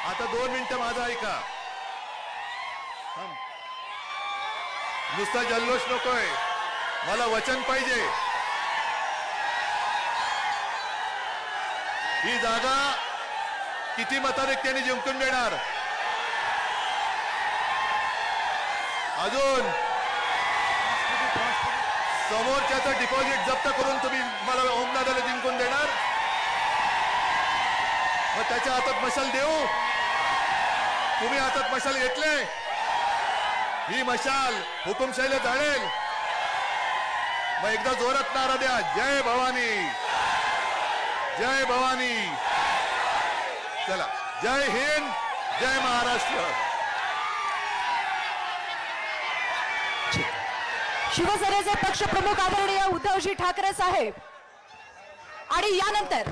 आता 2 मिनिटं माझं ऐका. नुसता जल्लोष नकोय, मला वचन पाहिजे. ही जागा किती मताधिक्याने जिंकून देणार? अजून समोरच्याचं डिपॉझिट जप्त करून तुम्ही मला ओमदादाला जिंकून देणार? मग त्याच्या हातात मशाल देऊ? तुम्ही हातात मशाल घेतले? ही मशाल हुकुमशाहीला जाळेल. मग एकदा जोरात नारा द्या, जय भवानी, जय भवानी. चला, जय हिंद, जय महाराष्ट्र. शिवसेनेचे पक्षप्रमुख आदरणीय उद्धवजी ठाकरे साहेब आणि यानंतर